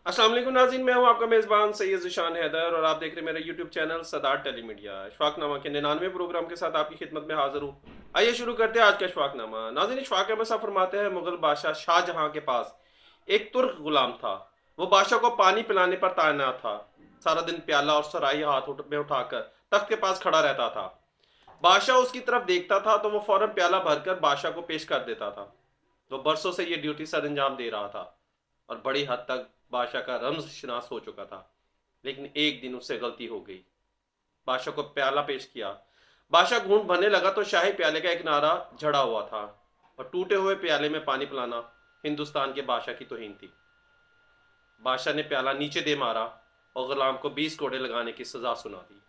अस्सलाम वालेकुम नाज़रीन, मैं हूं आपका मेज़बान सैयद ज़ीशान हैदर और आप देख रहे हैं मेरा यूट्यूब चैनल सदार टेलीमीडिया। अशफाकनामा के 99 प्रोग्राम के साथ आपकी खिदमत में हाजिर हूं। आइए शुरू करते हैं आज का अशफाकनामा। नाज़रीन, अशफाक में सब फरमाते हैं मुगल बादशाह शाहजहां के पास एक तुर्क गुलाम था। वो बादशाह को पानी पिलाने पर तैनात था। सारा दिन प्याला और सराई में उठाकर तख्त के पास खड़ा रहता था। बादशाह उसकी तरफ देखता था तो वो फौरन प्याला भरकर बादशाह को पेश कर देता था। वो बरसों से ये ड्यूटी सर अंजाम दे रहा था और बड़ी हद तक बादशाह का रमज शिनास हो चुका था। लेकिन एक दिन उससे गलती हो गई। बादशाह को प्याला पेश किया। बादशाह घूंट भरने लगा तो शाही प्याले का एक नारा झड़ा हुआ था और टूटे हुए प्याले में पानी पिलाना हिंदुस्तान के बादशाह की तौहीन थी। बादशाह ने प्याला नीचे दे मारा और गुलाम को 20 कोड़े लगाने की सजा सुना दी।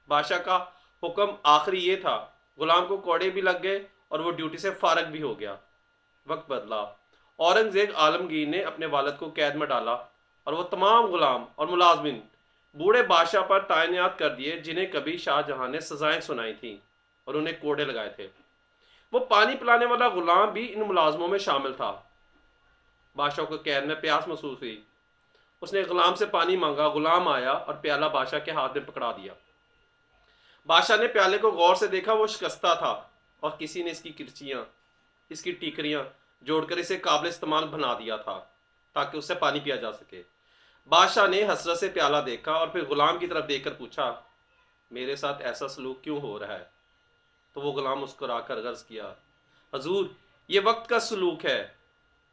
बादशाह का हुक्म आखिरी ये था। गुलाम को कोड़े भी लग गए और वो ड्यूटी से फारग भी हो गया। वक्त बदला। औरंगजेब आलमगीर ने अपने वालिद को कैद में डाला और वो तमाम गुलाम और मुलाजमिन बूढ़े बादशाह पर तैनात कर दिए जिन्हें कभी शाहजहां ने सजाएं सुनाई थी और उन्हें कोड़े लगाए थे। वो पानी पिलाने वाला गुलाम भी इन मुलाजमों में शामिल था। बादशाह को कैद में प्यास महसूस हुई। उसने गुलाम से पानी मांगा। गुलाम आया और प्याला बादशाह के हाथ में पकड़ा दिया। बादशाह ने प्याले को गौर से देखा। वो शिकस्ता था और किसी ने इसकी किरचियां, इसकी टीकरियां जोड़कर इसे काबिल इस्तेमाल बना दिया था ताकि उससे पानी पिया जा सके। बादशाह ने हसरत से प्याला देखा और फिर गुलाम की तरफ देखकर पूछा, मेरे साथ ऐसा सलूक क्यों हो रहा है? तो वो गुलाम मुस्कुराकर गर्ज किया, हजूर, ये वक्त का सलूक है।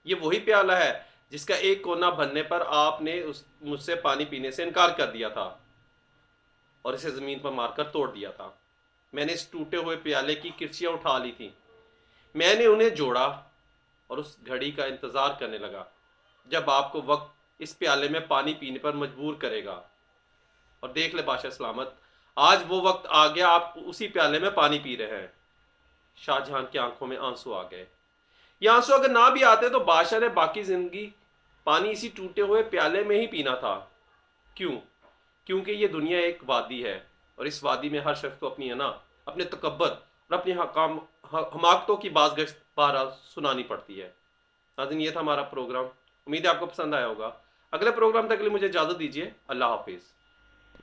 ये वही प्याला है जिसका एक कोना भरने पर आपने मुझसे पानी पीने से इनकार कर दिया था और इसे जमीन पर मारकर तोड़ दिया था। मैंने इस टूटे हुए प्याले की किरचियां उठा ली थी। मैंने उन्हें जोड़ा और उस घड़ी का इंतजार करने लगा जब आपको वक्त इस प्याले में पानी पीने पर मजबूर करेगा। और देख ले बादशाह सलामत, आज वो वक्त आ गया, आप उसी प्याले में पानी पी रहे हैं। शाहजहां की आंखों में आंसू आ गए। ये आंसू अगर ना भी आते तो बादशाह ने बाकी जिंदगी पानी इसी टूटे हुए प्याले में ही पीना था। क्यों? क्योंकि ये दुनिया एक वादी है और इस वादी में हर शख्स को अपनी अना, अपने तकब्बर और अपनी हमाकतों की बाज़गश्त बारहा सुनानी पड़ती है। नाज़रीन, ये था हमारा प्रोग्राम। उम्मीद है आपको पसंद आया होगा। अगले प्रोग्राम तक के लिए मुझे इजाज़त दीजिए। अल्लाह हाफिज़।